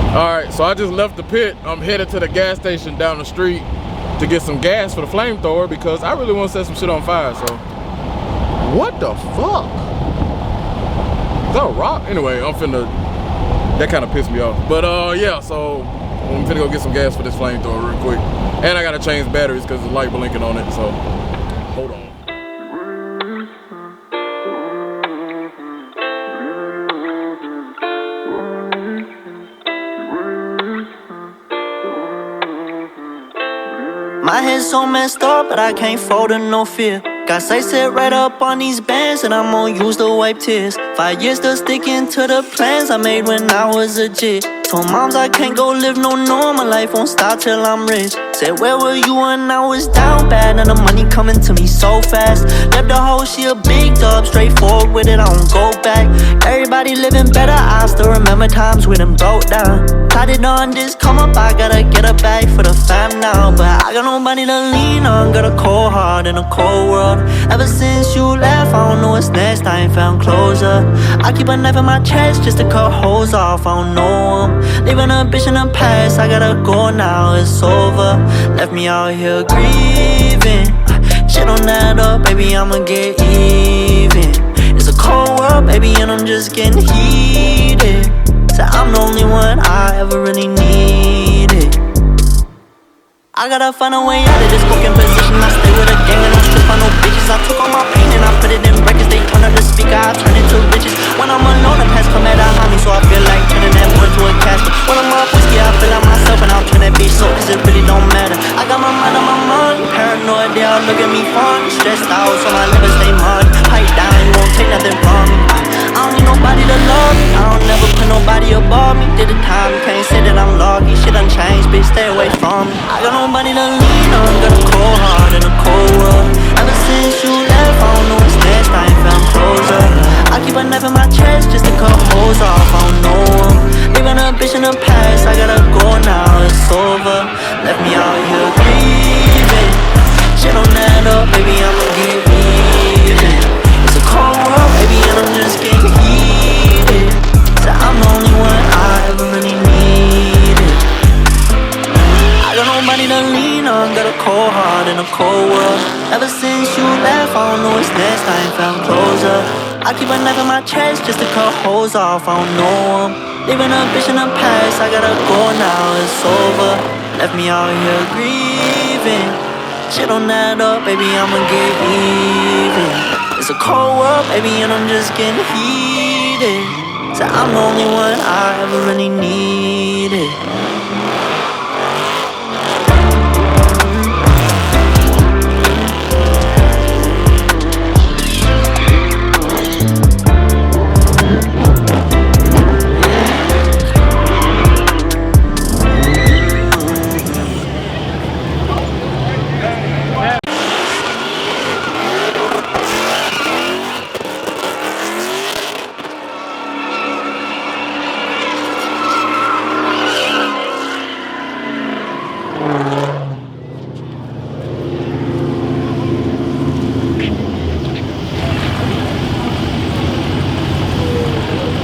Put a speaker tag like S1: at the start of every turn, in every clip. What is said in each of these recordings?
S1: Alright, so I just left the pit. I'm headed to the gas station down the street to get some gas for the flamethrower because I really want to set some shit on fire, so. What the fuck? Is that a rock? Anyway, I'm finna, that kind of pissed me off. But yeah, so I'm finna go get some gas for this flamethrower real quick. And I gotta change batteries because the light blinking on it, so hold on.
S2: My head's so messed up, but I can't fold in no fear. Got sights set right up on these bands, and I'm gonna use to wipe tears. 5 years still sticking to the plans I made when I was a jit. Told moms I can't go live no normal life, won't stop till I'm rich. Said where were you when I was down bad? Now the money coming to me so fast. Left the hoe, she a big dub, straightforward with it, I don't go back. Everybody living better, I still remember times we done broke down. Tried it on this come up, I gotta get a bag for the fam now. But I got nobody to lean on, got a cold heart in a cold world. Ever since you left, I don't know what's next, I ain't found closure. I keep a knife in my chest just to cut holes off, I don't know 'em. Leaving a bitch in the past, I gotta go now, it's over. Left me out here grieving. Shit don't add up, baby, I'ma get even. It's a cold world, baby, and I'm just getting heated. So I'm the only one I ever really needed. I gotta find a way out of this broken position. I stay with a gang and don't strip on no bitches. I took all my pain and I put it in records. They turn up the speaker, I turn it to riches. When I'm alone, the past come at a homie, so I feel like turning that one to a casket. When I'm off whiskey, I feel like myself and I'll turn that bitch so, cause it really don't matter. I got my mind on my money, paranoid, they all look at me funny. Stressed out, so my liver stay muddy. Pipe down, you won't take nothing from me. I don't need nobody to love me, I don't never put nobody above me. Did the time, you can't say that I'm lucky. Shit done changed, bitch, stay away from me. I got nobody to lean on, got a cold heart in a cold world. Ever since you left, I don't know what's next, I ain't found closure. I keep a knife in my chest just to cut holes off, I don't know 'em. Leaving a bitch in the past, I gotta go now, it's over. Left me out here grieving. Shit don't add up, baby, I'ma get even. It's a cold world, baby, and I'm just getting heated. So I'm the only one I ever really needed. I got nobody to lean on, got a cold heart in a cold world. Ever since you left, I don't know what's next, I ain't found closure. I keep a knife in my chest just to cut holes off, I don't know 'em. Leaving a bitch in the past, I gotta go now, it's over. Left me out here grieving. Shit don't add up, baby, I'ma get even. It's a cold world, baby, and I'm just getting heated. So I'm the only one I ever really needed.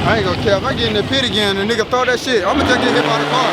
S3: I ain't gonna care. If I get in the pit again and the nigga throw that shit, I'ma just get hit by the car.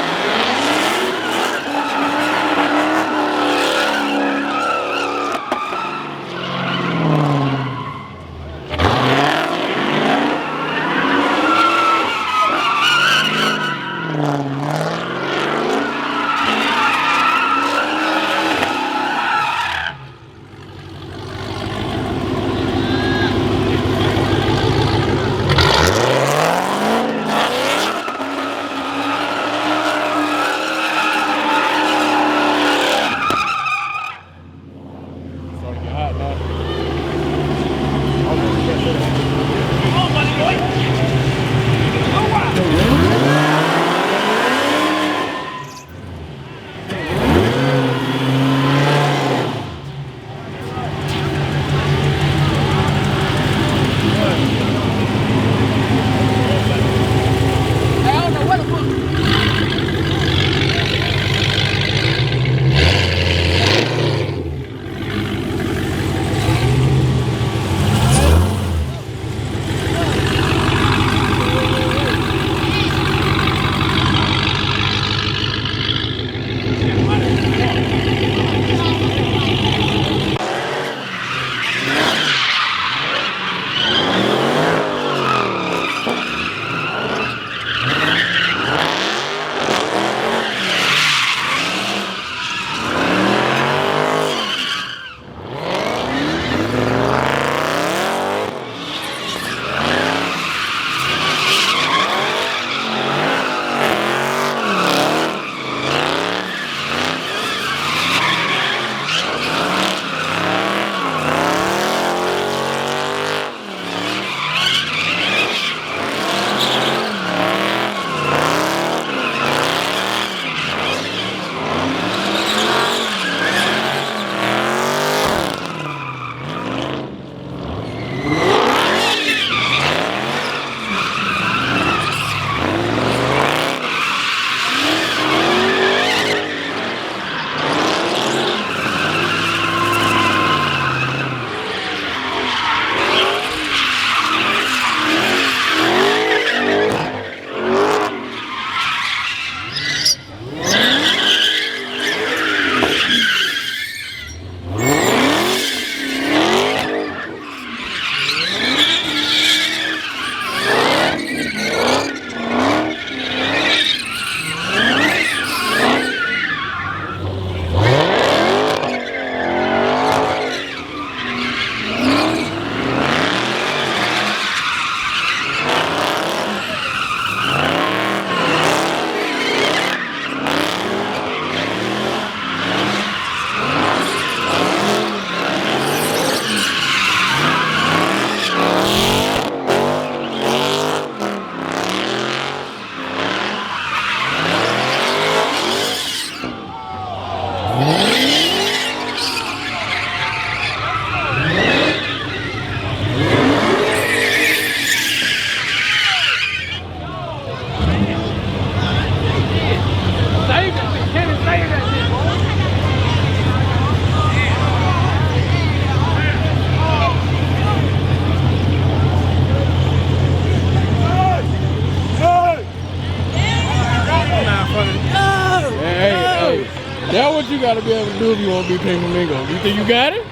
S1: That's what you gotta be able to do if you want to be Pink Flamingo. You think you got it?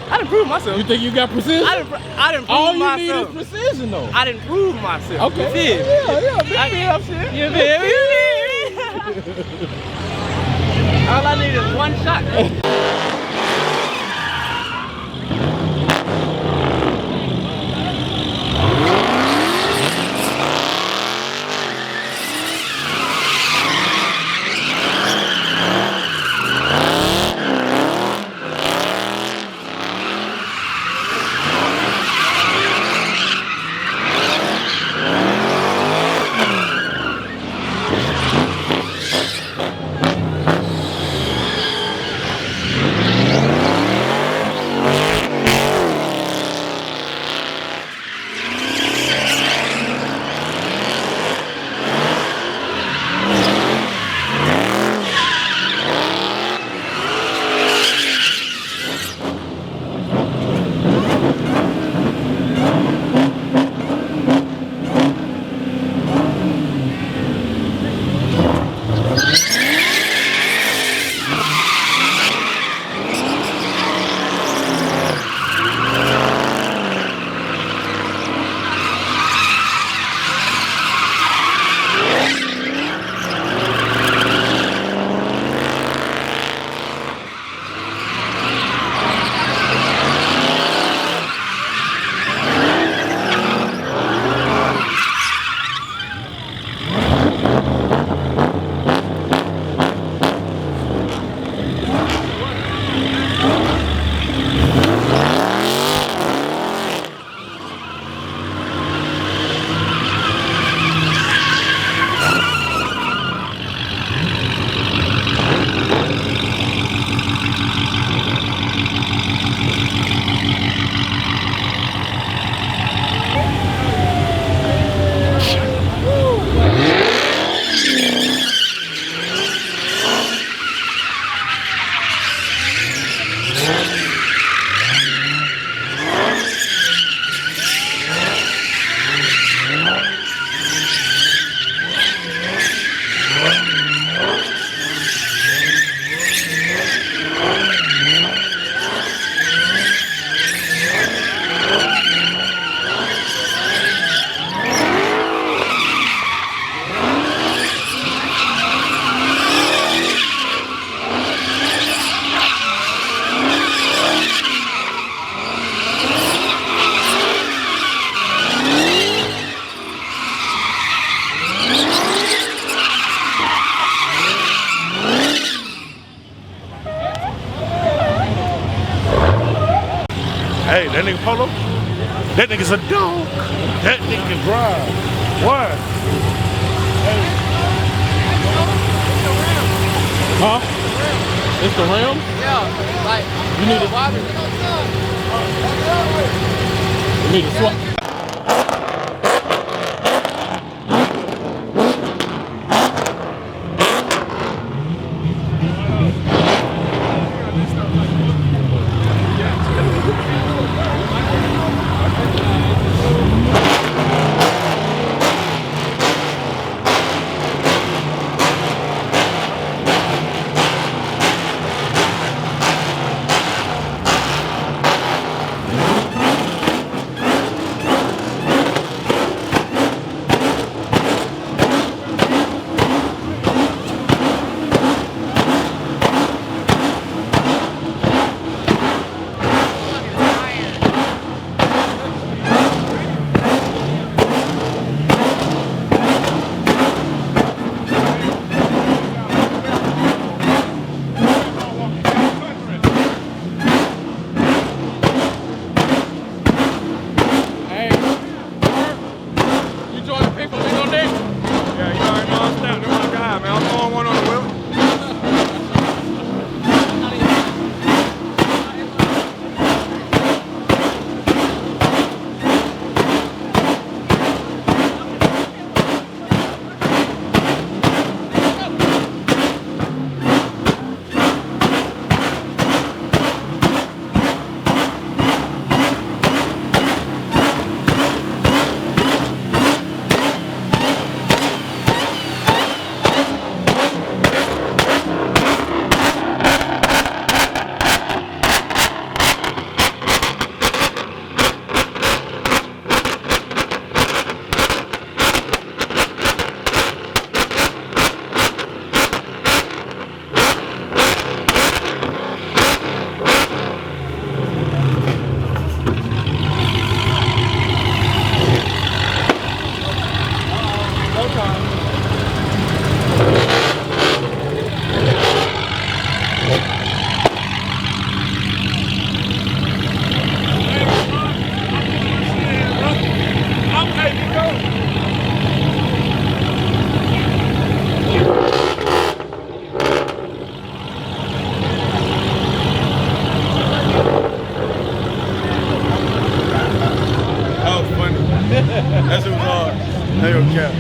S4: I didn't prove myself.
S1: You think you got precision?
S4: I didn't prove
S1: All you
S4: myself.
S1: need is precision though.
S4: I didn't prove myself.
S1: Okay.
S4: You feel?
S1: Yeah, big up shit.
S4: You feel me? All I need is one shot.
S5: Hey, that nigga Polo, that nigga's a dog. That nigga can drive. Why? Hey.
S1: Huh? It's the rim?
S4: Yeah, like
S1: You need to. You need to swap.
S3: shit was hard. I ain't gonna cap.